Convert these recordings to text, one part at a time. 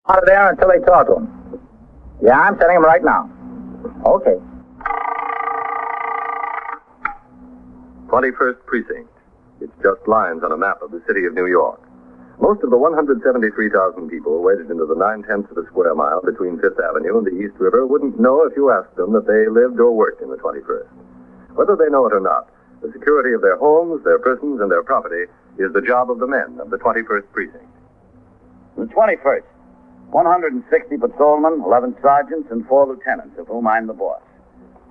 Out of there until they talk to him. Yeah, I'm sending him right now. Okay. 21st Precinct. It's just lines on a map of the city of New York. Most of the 173,000 people wedged into the 9/10 of a square mile between Fifth Avenue and the East River wouldn't know if you asked them that they lived or worked in the 21st. Whether they know it or not, the security of their homes, their persons, and their property is the job of the men of the 21st Precinct. The 21st. 160 patrolmen, 11 sergeants, and 4 lieutenants, of whom I'm the boss.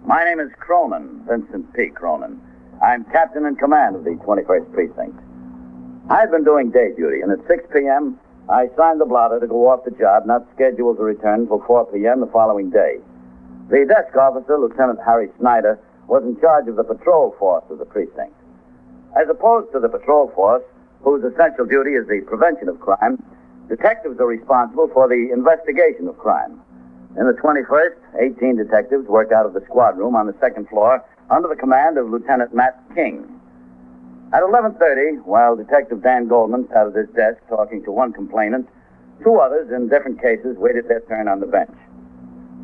My name is Cronin, Vincent P. Cronin. I'm captain in command of the 21st Precinct. I've been doing day duty, and at 6 p.m., I signed the blotter to go off the job, not scheduled to return until 4 p.m. the following day. The desk officer, Lieutenant Harry Snyder, was in charge of the patrol force of the precinct. As opposed to the patrol force, whose essential duty is the prevention of crime, detectives are responsible for the investigation of crime. In the 21st, 18 detectives work out of the squad room on the second floor under the command of Lieutenant Matt King. At 11:30, while Detective Dan Goldman sat at his desk talking to one complainant, 2 others in different cases waited their turn on the bench.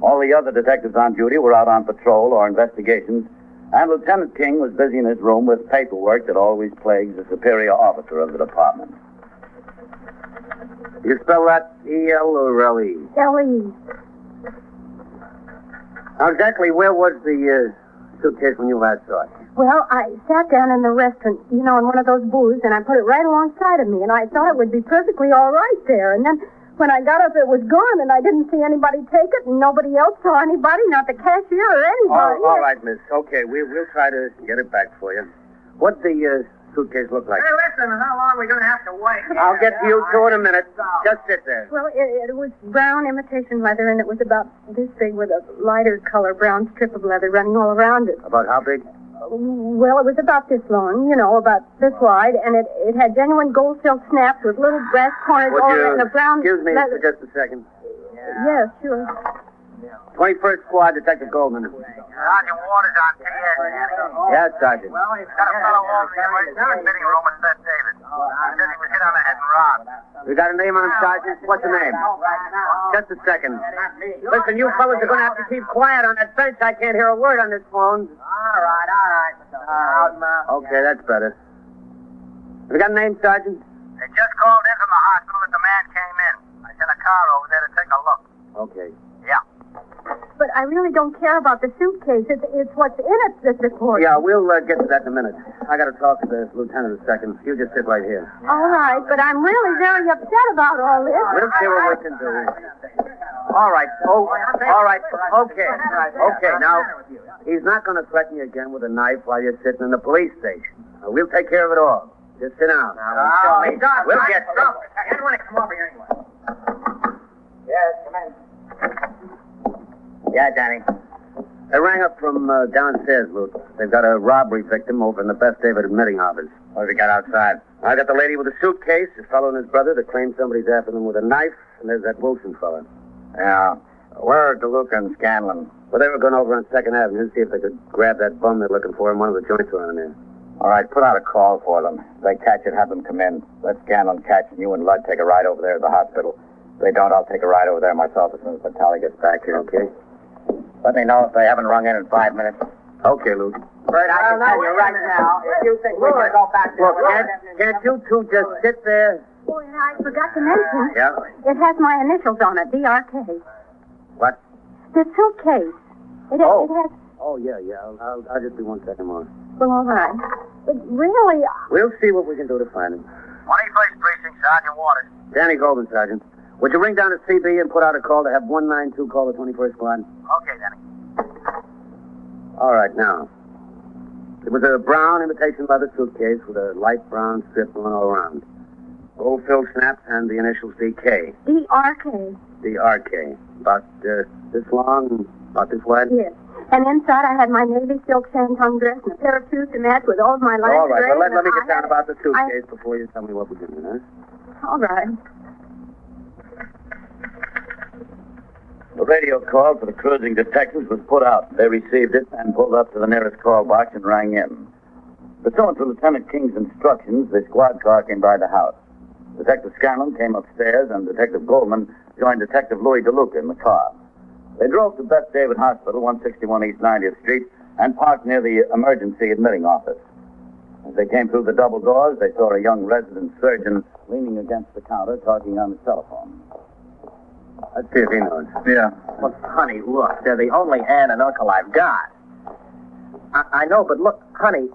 All the other detectives on duty were out on patrol or investigations, and Lieutenant King was busy in his room with paperwork that always plagues a superior officer of the department. You spell that E-L or L-E? L-E. Now, exactly where was the suitcase when you last saw it? Well, I sat down in the restaurant, in one of those booths, and I put it right alongside of me, and I thought it would be perfectly all right there. And then when I got up, it was gone, and I didn't see anybody take it, and nobody else saw anybody, not the cashier or anybody. All right, miss. Okay, we'll try to get it back for you. What'd the suitcase look like? Hey, listen, how long are we going to have to wait? I'll get to you two in a minute. Just sit there. Well, it was brown imitation leather, and it was about this big with a lighter color brown strip of leather running all around it. About how big? Well, it was about this long, about this wide, and it had genuine gold silk snaps with little brass corners all around the brown... Excuse me leather. for just a second. Yes, sure. 21st Squad, Detective Goldman. Sergeant Waters on TS. Yes, Sergeant. Well, he's got a fellow over in the emergency admitting room at St. David. He said he was hit on the head and robbed. We got a name on him, Sergeant? What's the name? Just a second. Listen, you fellas are going to have to keep quiet on that bench. I can't hear a word on this phone. All right. Okay, that's better. Have you got a name, Sergeant? They just called in from the hospital that the man came in. I sent a car over there to take a look. Okay. Yeah. But I really don't care about the suitcase. It's what's in it that's important. Yeah, we'll get to that in a minute. I got to talk to the lieutenant a second. You just sit right here. All right, but I'm really very upset about all this. We'll see what we can do. All right. Oh, all right. Okay. Okay, now, he's not going to threaten you again with a knife while you're sitting in the police station. We'll take care of it all. Just sit down. We'll get to it. You don't want to come over here anyway. Yes, come in. Yeah, Danny. I rang up from downstairs, Luke. They've got a robbery victim over in the Beth David admitting office. What have you got outside? I got the lady with the suitcase, a fellow and his brother that claim somebody's after them with a knife, and there's that Wilson fella. Yeah. Where are DeLuca and Scanlon? Well, they were going over on 2nd Avenue to see if they could grab that bum they're looking for in one of the joints around there. All right, put out a call for them. If they catch it, have them come in. Let Scanlon catch, and you and Ludd take a ride over there to the hospital. If they don't, I'll take a ride over there myself as soon as Vitale gets back here. Okay. Let me know if they haven't rung in 5 minutes. Okay, Luke. Bert, I can tell you right now, if you think we're going to go back there... Look, can't you two just sit there? Oh, and I forgot to mention. Yeah? It has my initials on it, DRK. What? The suitcase. It has... Oh, yeah. I'll just be 1 second more. Well, all right. But really... We'll see what we can do to find him. 21st Precinct, Sergeant Waters. Danny Goldman, Sergeant. Would you ring down to CB and put out a call to have 192 call the 21st Squad? Okay, Danny. All right, now. It was a brown imitation leather suitcase with a light brown strip going all around. Gold filled snaps and the initials DK. DRK. DRK. About this long, about this wide? Yes. And inside I had my navy silk shantung dress and a pair of shoes to match with all of my light All right, gray, well, let me and get down about the suitcase before you tell me what we're doing, huh? All right. The radio call for the cruising detectives was put out. They received it and pulled up to the nearest call box and rang in. Pursuant to Lieutenant King's instructions, the squad car came by the house. Detective Scanlon came upstairs, and Detective Goldman joined Detective Louis DeLuca in the car. They drove to Beth David Hospital, 161 East 90th Street, and parked near the emergency admitting office. As they came through the double doors, they saw a young resident surgeon leaning against the counter, talking on his telephone. Let's see if he knows. Yeah. Well, honey, look, they're the only aunt and uncle I've got. I know, but look, honey,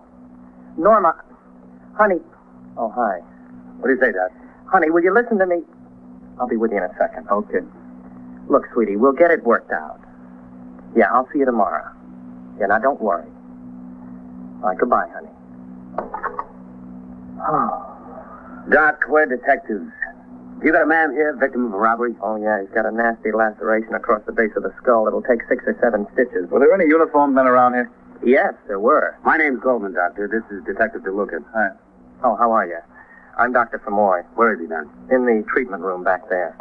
Norma, honey, oh, hi. What do you say, Doc? Honey, will you listen to me? I'll be with you in a second. Okay. Look, sweetie, we'll get it worked out. Yeah, I'll see you tomorrow. Yeah, now don't worry. All right, goodbye, honey. Doc, we're detectives. You got a man here, victim of a robbery? Oh, yeah, he's got a nasty laceration across the base of the skull. It'll take 6 or 7 stitches. Were there any uniformed men around here? Yes, there were. My name's Goldman, Doctor. This is Detective DeLuca. Hi. Oh, how are you? I'm Dr. Femoy. Where is he, Doc? In the treatment room back there.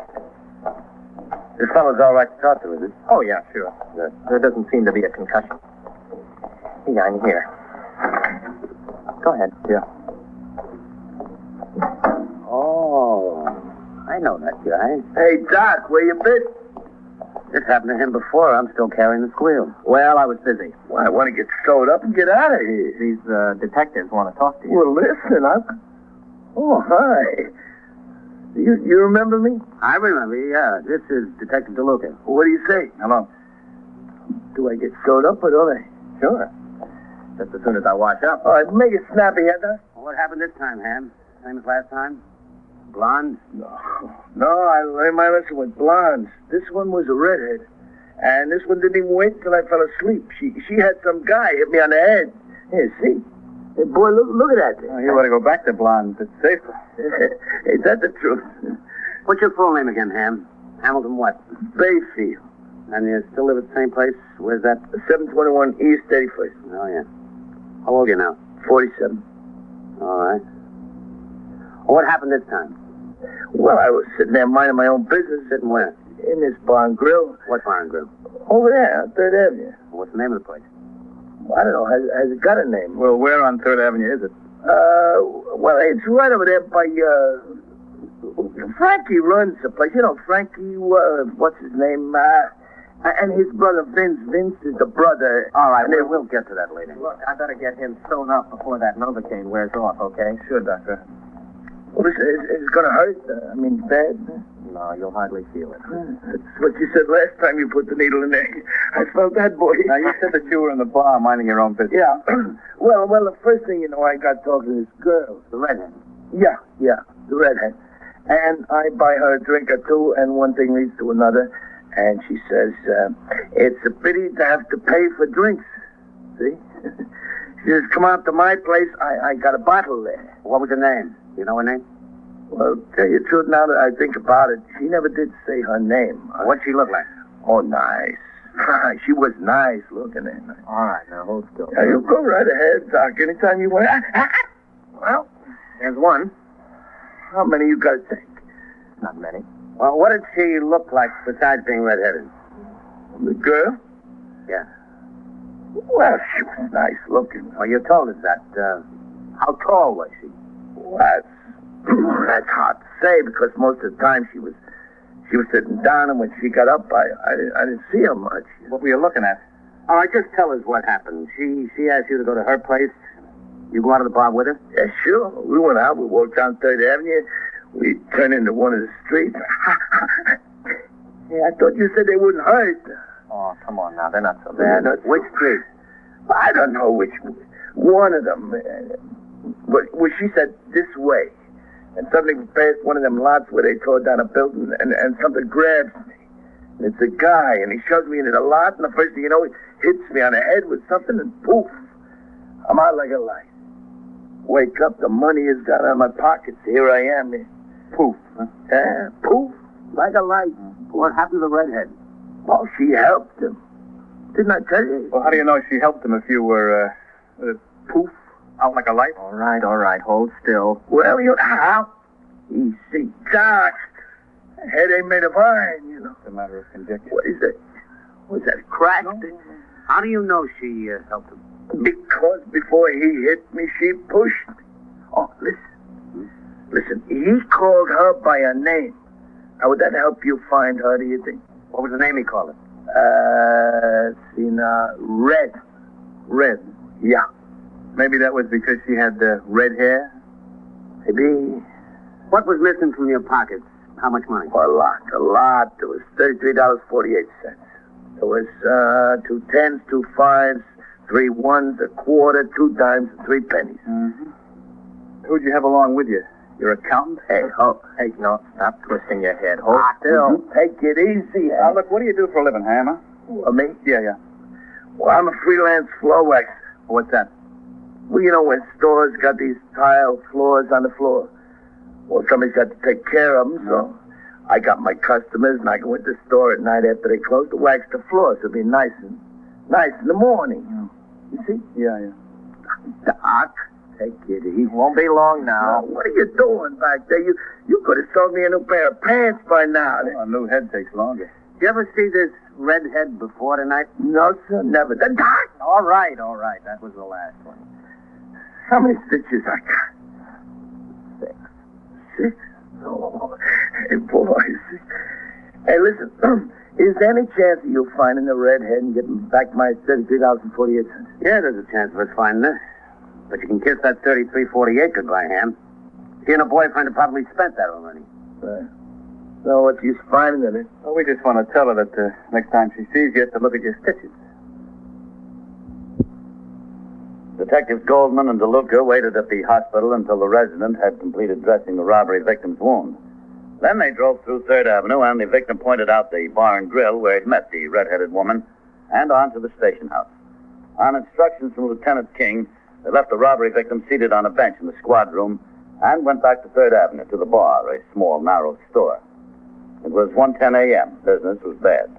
This fellow's all right to talk to, is he? Oh, yeah, sure. Good. There doesn't seem to be a concussion. Yeah, I'm here. Go ahead. Yeah. Oh, I know that guy. Hey, Doc, where you been? This happened to him before. I'm still carrying the squeal. Well, I was busy. Well, I want to get sewed up and get out of here. These detectives want to talk to you. Well, listen, Oh, hi. You remember me? I remember, yeah. This is Detective DeLuca. What do you say? Hello. Do I get sewed up or don't I? Sure. Just as soon as I wash up. All right, make it snappy, Heather. Well, what happened this time, Ham? Same as last time? Blonde? No, I learned my lesson with blondes. This one was a redhead. And this one didn't even wait till I fell asleep. She had some guy hit me on the head. Here, see? Hey, boy, look at that. Oh, you want to go back to blondes. It's safer. Ain't that the truth? What's your full name again, Ham? Hamilton what? Bayfield. And you still live at the same place? Where's that? 721 East 31st. Oh, yeah. How old are you now? 47. All right. Well, what happened this time? Well, I was sitting there minding my own business. Sitting where? In this bar and grill. What bar and grill? Over there on 3rd Avenue. What's the name of the place? I don't know. Has it got a name? Well, where on 3rd Avenue is it? Well, it's right over there by, Frankie runs the place. You know, Frankie, what's his name? And his brother Vince. Vince is the brother. All right, we'll get to that later. Look, I better get him sewn up before that Novocaine wears off, okay? Sure, Doctor. Well, is it going to hurt? Bad? No, you'll hardly feel it. That's what you said last time you put the needle in there. I felt that, boy. Now, you said that you were in the bar minding your own business. Yeah. well, the first thing you know, I got talking to this girl. The redhead. Yeah, the redhead. And I buy her a drink or two, and one thing leads to another. And she says, it's a pity to have to pay for drinks. See? She says, come out to my place. I got a bottle there. What was her name? You know her name? Well, tell you the truth, now that I think about it, she never did say her name. What'd she look like? Oh, nice. She was nice looking at her. All right, now hold still. Yeah, you go right ahead, Doc. Anytime you want. Well, There's one. how many you got to take? Not many. Well, what did she look like besides being redheaded? The girl? Yeah. Well, she was nice looking. Well, you told us that. How tall was she? Well, that's hard to say because most of the time she was sitting down, and when she got up, I didn't see her much. What were you looking at? All right, just tell us what happened. She asked you to go to her place. You go out of the bar with her? Yeah, sure. We went out. We walked down 3rd Avenue. We turned into one of the streets. Yeah, I thought you said they wouldn't hurt. Oh, come on now. They're not so bad. Which street? I don't know which one of them. But she said this way. And suddenly we passed one of them lots where they tore down a building, and something grabs me. And it's a guy, and he shoves me into the lot, and the first thing you know, he hits me on the head with something, and poof, I'm out like a light. Wake up, the money is gone out of my pockets. Here I am. Poof. Huh? Yeah, poof, like a light. What happened to the redhead? Oh, she helped him. Didn't I tell you? Well, how do you know she helped him if you were, poof, out like a light? All right. Hold still. Well, how? Easy, Doc. Head ain't made of iron, you know. It's a matter of conjecture. What is that? What's that, cracked? How do you know she helped him? Because before he hit me, she pushed me. Oh, listen. Listen, he called her by her name. How would that help you find her, do you think? What was the name he called it? Red. Red. Yeah. Maybe that was because she had red hair? Maybe. What was missing from your pockets? How much money? A lot. It was $33.48. There was 2 10s, 2 5s, 3 1s, a quarter, 2 dimes, and 3 pennies. Mm-hmm. Who'd you have along with you? Your accountant? Hey, no, stop twisting your head. Hold still. Take it easy. Now, look, what do you do for a living, Hammer? Me? Yeah. Well, I'm a freelance floor waxer. What's that? Well, you know, when stores got these tile floors on the floor, well, somebody's got to take care of them, so I got my customers, and I go into the store at night after they close to wax the floors. It'll be nice in the morning. You see? Yeah. Doc, take it easy. Won't be long now. What are you doing back there? You could have sold me a new pair of pants by now. Well, a new head takes longer. Did you ever see this redhead before tonight? No, sir, never. The Doc! All right. That was the last one. How many stitches I got? 6. Oh, hey, boys. Hey, listen. Is there any chance of you finding the redhead and getting back my $33.48? Yeah, there's a chance of us finding her. But you can kiss that $33.48 goodbye, Ham. She and her boyfriend have probably spent that already. So what's use finding it? Well, we just want to tell her that next time she sees you, to look at your stitches. Detectives Goldman and DeLuca waited at the hospital until the resident had completed dressing the robbery victim's wound. Then they drove through 3rd Avenue, and the victim pointed out the bar and grill where he'd met the red-headed woman, and on to the station house. On instructions from Lieutenant King, they left the robbery victim seated on a bench in the squad room and went back to 3rd Avenue to the bar, a small, narrow store. It was 1:10 a.m. Business was bad.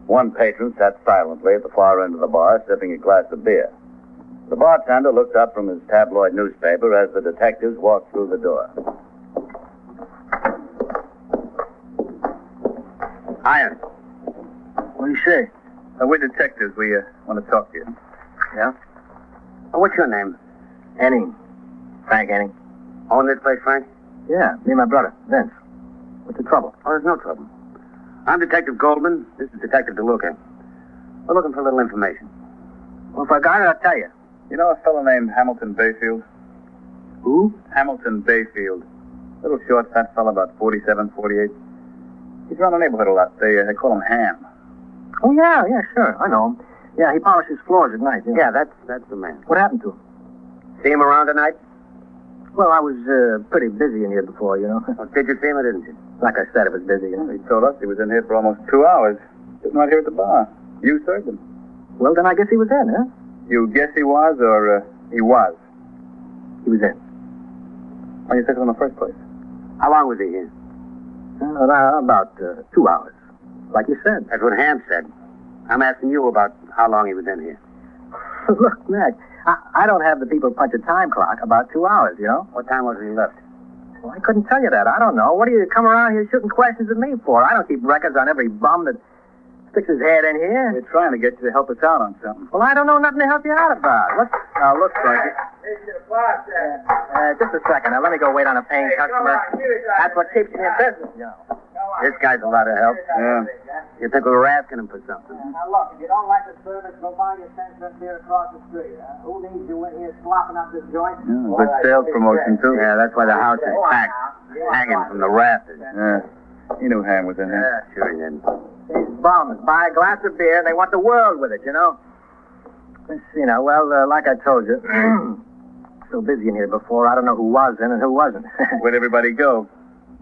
One patron sat silently at the far end of the bar, sipping a glass of beer. The bartender looked up from his tabloid newspaper as the detectives walked through the door. Hiya. What do you say? We're detectives. We want to talk to you. Yeah? Oh, what's your name? Anning. Frank Anning. Own this place, Frank? Yeah, me and my brother, Vince. What's the trouble? Oh, there's no trouble. I'm Detective Goldman. This is Detective DeLuca. We're looking for a little information. Well, if I got it, I'll tell you. You know a fellow named Hamilton Bayfield? Who? Hamilton Bayfield. Little short, fat fellow, about 47, 48. He's around the neighborhood a lot. They call him Ham. Oh, yeah, sure. I know him. Yeah, he polishes floors at night. Yeah, that's the man. What happened to him? See him around tonight? Well, I was pretty busy in here before, you know. Oh, did you see him or didn't you? Like I said, it was busy, you know. He told us he was in here for almost 2 hours. Sitting right here at the bar. You served him. Well, then I guess he was in, huh? You guess he was, or he was? He was in. Why you took him in the first place? How long was he here? About 2 hours. Like you said. That's what Ham said. I'm asking you about how long he was in here. Look, Mac, I don't have the people punch a time clock about 2 hours, you know? What time was he left? Well, I couldn't tell you that. I don't know. What do you come around here shooting questions at me for? I don't keep records on every bum that sticks his head in here. We're trying to get you to help us out on something. Well, I don't know nothing to help you out about. Look, Frankie. Just a second. Now, let me go wait on a paying customer. That's what keeps you in business, you know. This guy's a lot of help. Yeah. You think we were asking him for something? Now, look, if you don't like the service, go buy your Central beer across the street. Who needs you in here slopping up this joint? Yeah, good sales promotion, too. Yeah, that's why the house is packed, hanging from the rafters. Yeah. He knew Ham was in here. Yeah, sure he did. These bums buy a glass of beer and they want the world with it, you know. You know, well, like I told you, so busy in here before, I don't know who was in and who wasn't. Where'd everybody go?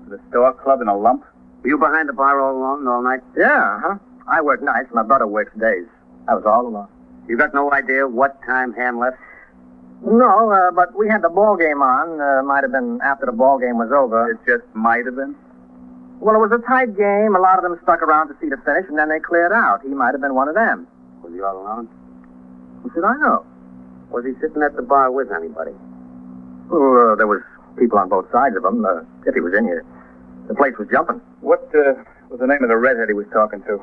To the store club in a lump? Were you behind the bar all alone all night? Yeah, huh? I work nights, my brother works days. I was all alone. You got no idea what time Ham left? No, but we had the ball game on. Might have been after the ball game was over. It just might have been. Well, it was a tight game. A lot of them stuck around to see the finish, and then they cleared out. He might have been one of them. Was he all alone? What should I know? Was he sitting at the bar with anybody? Well, there was people on both sides of him, if he was in here. The place was jumping. What was the name of the redhead he was talking to?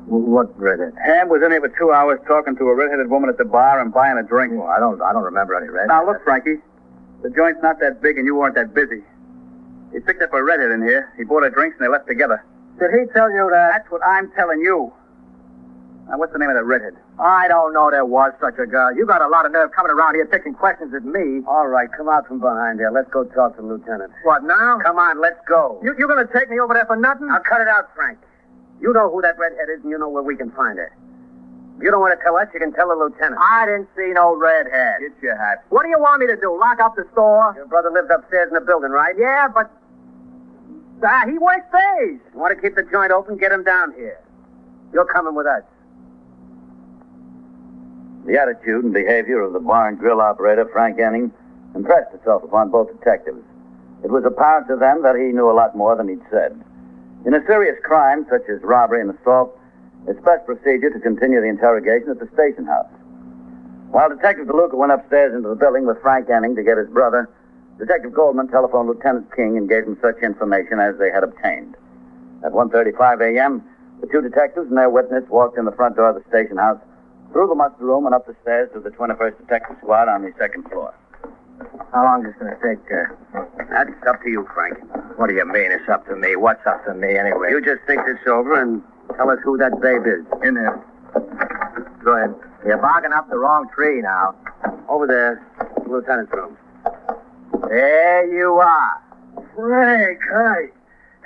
What redhead? Ham was in here for 2 hours talking to a redheaded woman at the bar and buying a drink. Oh, I don't remember any redhead. Now, look, Frankie. The joint's not that big and you weren't that busy. He picked up a redhead in here. He bought her drinks and they left together. Did he tell you that? That's what I'm telling you. Now, what's the name of that redhead? I don't know there was such a girl. You got a lot of nerve coming around here taking questions at me. All right, come out from behind there. Let's go talk to the lieutenant. What, now? Come on, let's go. You're going to take me over there for nothing? Now, cut it out, Frank. You know who that redhead is, and you know where we can find her. If you don't want to tell us, you can tell the lieutenant. I didn't see no redhead. Get your hat. What do you want me to do, lock up the store? Your brother lives upstairs in the building, right? Yeah, but... he works days. You want to keep the joint open, get him down here. You're coming with us. The attitude and behavior of the bar and grill operator, Frank Enning, impressed itself upon both detectives. It was apparent to them that he knew a lot more than he'd said. In a serious crime such as robbery and assault, it's best procedure to continue the interrogation at the station house. While Detective DeLuca went upstairs into the building with Frank Enning to get his brother, Detective Goldman telephoned Lieutenant King and gave him such information as they had obtained. At 1:35 a.m., the two detectives and their witness walked in the front door of the station house, through the muster room and up the stairs to the 21st Detective Squad on the second floor. How long is this going to take? That's up to you, Frank. What do you mean it's up to me? What's up to me, anyway? You just think this over and tell us who that babe is. In there. Go ahead. You're barking up the wrong tree now. Over there, the lieutenant's room. There you are. Frank, hi.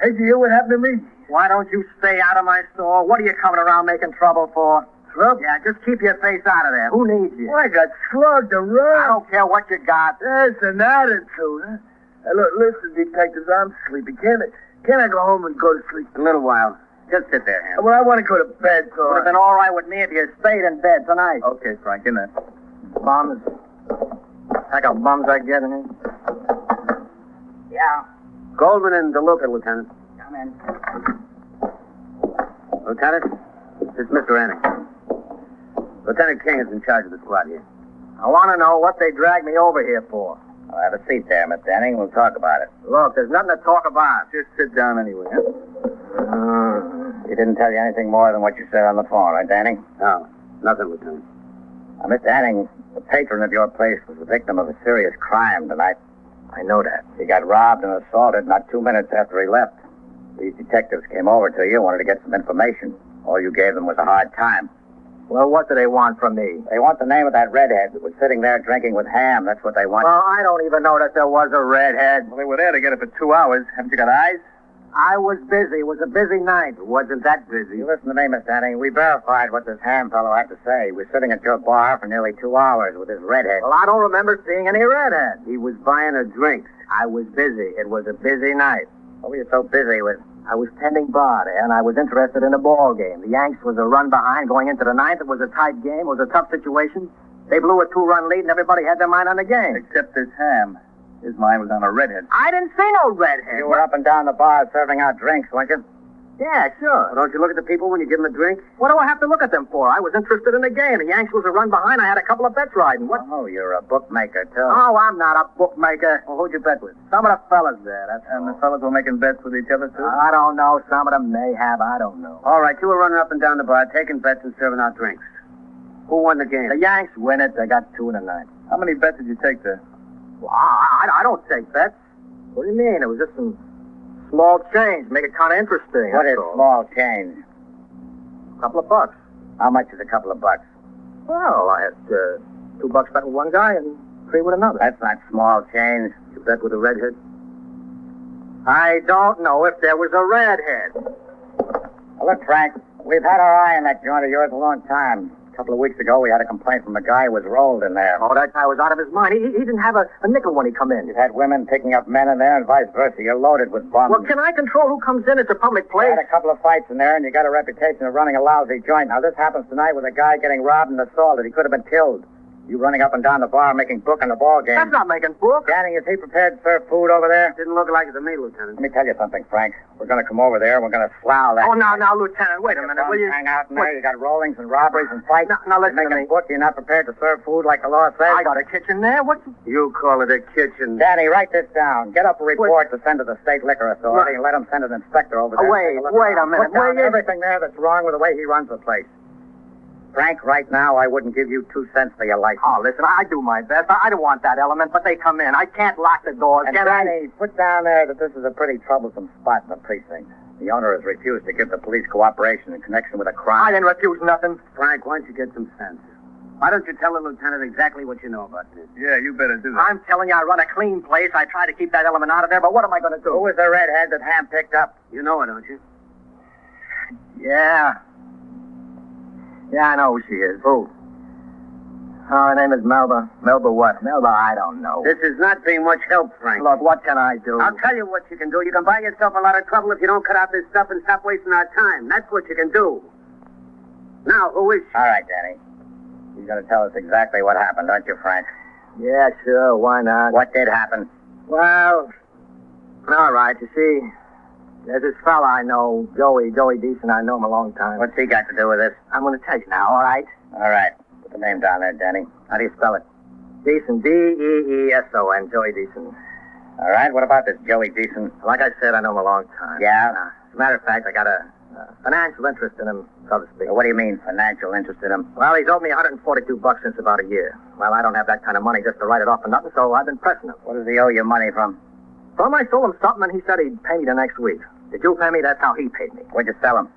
Hey, do you hear what happened to me? Why don't you stay out of my store? What are you coming around making trouble for? Trouble? Yeah, just keep your face out of there. Who needs you? Well, I got slugged around. I don't care what you got. That's an attitude, huh? Hey, look, listen, detectives, I'm sleepy. Can I go home and go to sleep? A little while. Just sit there, Ham. Well, I want to go to bed, so... Would have been all right with me if you stayed in bed tonight. Okay, Frank, in there. Bums. Pack of bums I get in here. Yeah. Goldman and DeLuca, Lieutenant. Come in. Lieutenant, this is Mr. Enning. Lieutenant King is in charge of the squad here. I want to know what they dragged me over here for. I'll have a seat there, Mr. Enning. We'll talk about it. Look, there's nothing to talk about. Just sit down anyway, huh? He didn't tell you anything more than what you said on the phone, right, Enning? No, nothing, Lieutenant. Mr. Enning, the patron of your place was the victim of a serious crime tonight. I know that. He got robbed and assaulted not 2 minutes after he left. These detectives came over to you, wanted to get some information. All you gave them was a hard time. Well, what do they want from me? They want the name of that redhead that was sitting there drinking with Ham. That's what they want. Well, I don't even know that there was a redhead. Well, they were there together for 2 hours. Haven't you got eyes? I was busy. It was a busy night. It wasn't that busy. You listen to me, Mr. Enning. We verified what this Ham fellow had to say. He was sitting at your bar for nearly 2 hours with his redhead. Well, I don't remember seeing any redhead. He was buying her drinks. I was busy. It was a busy night. What were you so busy with? I was tending bar, and I was interested in a ball game. The Yanks was a run behind going into the ninth. It was a tight game. It was a tough situation. They blew a 2-run lead, and everybody had their mind on the game. Except this Ham. His mind was on a redhead. I didn't see no redhead. You were up and down the bar serving out drinks, weren't you? Yeah, sure. Don't you look at the people when you give them a drink? What do I have to look at them for? I was interested in the game. The Yanks was a run behind. I had a couple of bets riding. What? Oh, you're a bookmaker, too. Oh, I'm not a bookmaker. Well, who'd you bet with? Some of the fellas there. That's And the fellas were making bets with each other, too? I don't know. Some of them may have. I don't know. All right, you were running up and down the bar, taking bets and serving out drinks. Who won the game? The Yanks win it. They got 2 in the ninth. How many bets did you take there? Well, I don't take bets. What do you mean? It was just some small change. Make it kind of interesting. What is that's all. small change? A couple of bucks. How much is a couple of bucks? Well, I had $2 bet with one guy and 3 with another. That's not small change. You bet with a redhead? I don't know if there was a redhead. Well, look, Frank, we've had our eye on that joint of yours a long time. A couple of weeks ago, we had a complaint from a guy who was rolled in there. Oh, that guy was out of his mind. He didn't have a nickel when he come in. You've had women picking up men in there and vice versa. You're loaded with bums. Well, can I control who comes in? It's a public You place. had a couple of fights in there, and you got a reputation of running a lousy joint. Now, this happens tonight with a guy getting robbed and assaulted. He could have been killed. You running up and down the bar making book in the ball game. That's not making book. Danny, is he prepared to serve food over there? Didn't look like it to me, Lieutenant. Let me tell you something, Frank. We're going to come over there, and we're going to slough that. Oh, now, Lieutenant, wait a minute, will you? Hang out in there. You got rollings and robberies and fights. Now, listen you to make me. a book. You're not prepared to serve food like the law says. I got a kitchen there. What? You call it a kitchen. Danny, write this down. Get up a report to send to the State Liquor Authority and let them send an inspector over there. Oh, wait a minute. Put down Will you? everything there that's wrong with the way he runs the place. Frank, right now, I wouldn't give you 2 cents for your license. Oh, listen, I do my best. I don't want that element, but they come in. I can't lock the doors. And Can I? Danny, put down there that this is a pretty troublesome spot in the precinct. The owner has refused to give the police cooperation in connection with a I crime. didn't refuse nothing. Frank, why don't you get some sense? Why don't you tell the lieutenant exactly what you know about this? Yeah, you better do that. I'm telling you, I run a clean place. I try to keep that element out of there, but what am I going to Who do? was the redhead that Ham picked up? You know her, don't you? Yeah. Yeah, I know who she is. Who? Her name is Melba. Melba what? Melba, I don't know. This is not being much help, Frank. Look, what can I do? I'll tell you what you can do. You can buy yourself a lot of trouble if you don't cut out this stuff and stop wasting our time. That's what you can do. Now, who is she? All right, Danny. You're going to tell us exactly what happened, aren't you, Frank? Yeah, sure. Why not? What did happen? Well, all right. You see, there's this fella I know, Joey Decent. I know him a long time. What's he got to do with this? I'm going to tell you now, all right? All right. Put the name down there, Danny. How do you spell it? Decent, Deeson, Joey Decent. All right. What about this Joey Decent? Like I said, I know him a long time. Yeah? As a matter of fact, I got a financial interest in him, so to speak. What do you mean, financial interest in him? Well, he's owed me $142 since about a year. Well, I don't have that kind of money just to write it off for nothing, so I've been pressing him. What does he owe you money from? Well, I sold him something, and he said he'd pay me the next week. Did you pay me? That's how he paid me. What'd you sell him?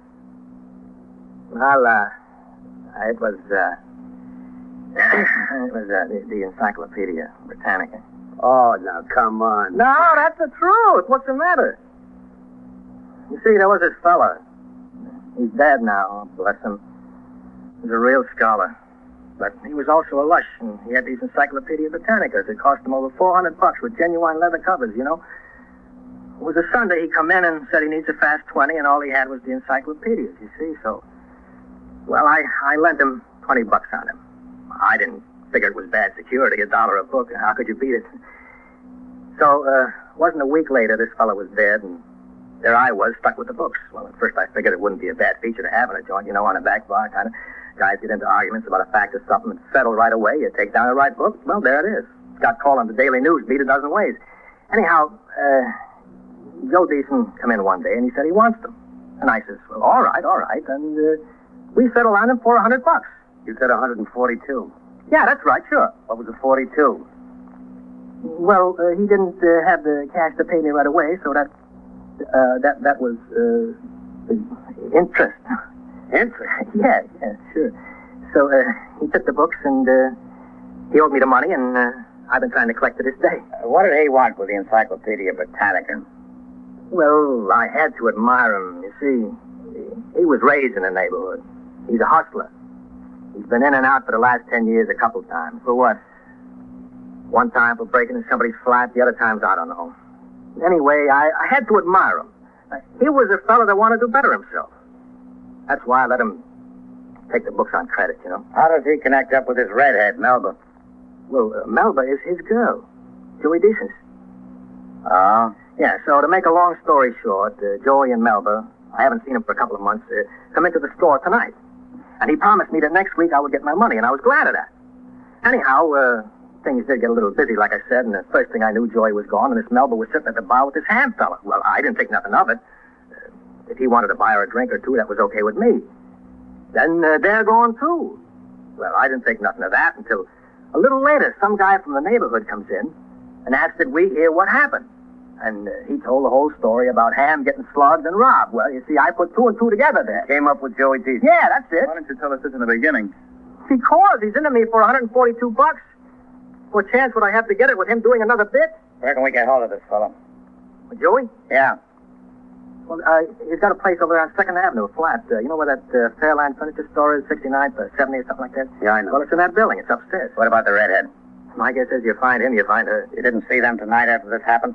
Well, it was, the Encyclopedia Britannica. Oh, now, come on. No, that's the truth. What's the matter? You see, there was this fella. He's dead now, bless him. He's a real scholar. But he was also a lush, and he had these Encyclopedia Britannicas. It cost him over $400 with genuine leather covers, you know. It was a Sunday. He come in and said he needs a fast 20, and all he had was the encyclopedias, you see. So, well, I lent him $20 on him. I didn't figure it was bad security, $1 a book. How could you beat it? So, wasn't a week later, this fella was dead, and there I was, stuck with the books. Well, at first I figured it wouldn't be a bad feature to have in a joint, you know, on a back bar, kind of. Guys get into arguments about a fact or something and settle right away. You take down the right book, well, there it is. It's got called on the Daily News, beat a dozen ways. Anyhow, Joe Decent come in one day, and he said he wants them. And I says, well, all right. And we settled on him for $100. You said 142. Yeah, that's right, sure. What was the 42? Well, he didn't have the cash to pay me right away, so that was interest. Interest? Yeah, sure. So he took the books, and he owed me the money, and I've been trying to collect to this day. What did he want with the Encyclopedia Britannica? Well, I had to admire him. You see, he was raised in the neighborhood. He's a hustler. He's been in and out for the last 10 years a couple times. For what? One time for breaking in somebody's flat, the other times I don't know. Anyway, I had to admire him. He was a fellow that wanted to better himself. That's why I let him take the books on credit, you know. How does he connect up with this redhead, Melba? Well, Melba is his girl, Joey Decent. Oh? Yeah, so to make a long story short, Joey and Melba, I haven't seen him for a couple of months, come into the store tonight. And he promised me that next week I would get my money, and I was glad of that. Anyhow, things did get a little busy, like I said, and the first thing I knew, Joey was gone, and this Melba was sitting at the bar with this Ham fella. Well, I didn't think nothing of it. If he wanted to buy her a drink or two, that was okay with me. Then they're gone, too. Well, I didn't think nothing of that until a little later, some guy from the neighborhood comes in and asked did we hear what happened. And he told the whole story about Ham getting slugged and robbed. Well, you see, I put two and two together there. Came up with Joey Decent. Yeah, that's it. Why didn't you tell us this in the beginning? Because he's into me for $142. What chance would I have to get it with him doing another bit? Where can we get hold of this fellow? Joey? Yeah. Well, he's got a place over there on 2nd Avenue, a flat. You know where that Fairline furniture store is, 69th or 70 or something like that? Yeah, I know. Well, it's in that building. It's upstairs. What about the redhead? My guess is you find him, you find her. You didn't see them tonight after this happened?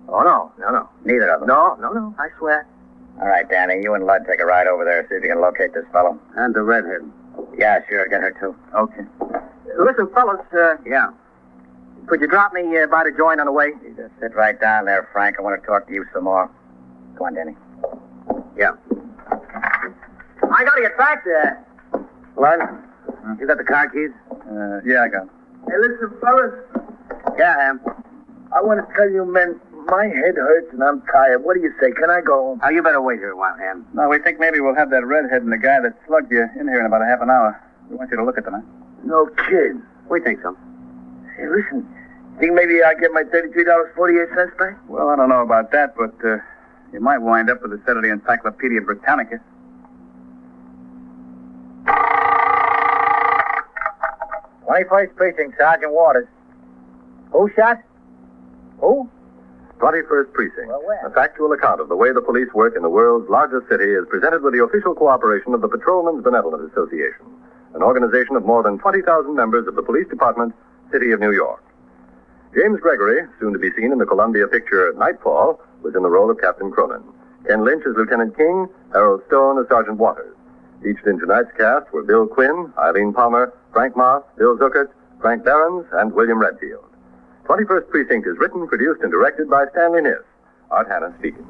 Oh, no. Neither of them? No, I swear. All right, Danny, you and Lud take a ride over there, see if you can locate this fellow. And the redhead. Yeah, sure, get her too. Okay. Listen, fellas, Yeah. could you drop me by the joint on the way? You just sit right down there, Frank. I want to talk to you some more. Go on, Danny. Yeah. I gotta get back there. Lud, you got the car keys? Yeah, I got it. Hey, listen, fellas. Yeah, Ham. I want to tell you, men, my head hurts and I'm tired. What do you say? Can I go home? Oh, you better wait here a while, Ham. No, we think maybe we'll have that redhead and the guy that slugged you in here in about a half an hour. We want you to look at them, huh? No kid. We think so. Hey, listen. Think maybe I'll get my $33.48 back? Well, I don't know about that, but you might wind up with a set of the Encyclopedia Britannica. First Precinct, Sergeant Waters. Who shot? Who? 21st Precinct. Well, where? A factual account of the way the police work in the world's largest city is presented with the official cooperation of the Patrolmen's Benevolent Association, an organization of more than 20,000 members of the Police Department, City of New York. James Gregory, soon to be seen in the Columbia picture Nightfall, was in the role of Captain Cronin. Ken Lynch as Lieutenant King, Harold Stone as Sergeant Waters. Featured in tonight's cast were Bill Quinn, Eileen Palmer, Frank Moss, Bill Zuckert, Frank Behrens, and William Redfield. 21st Precinct is written, produced, and directed by Stanley Niss. Art Hanna speaking.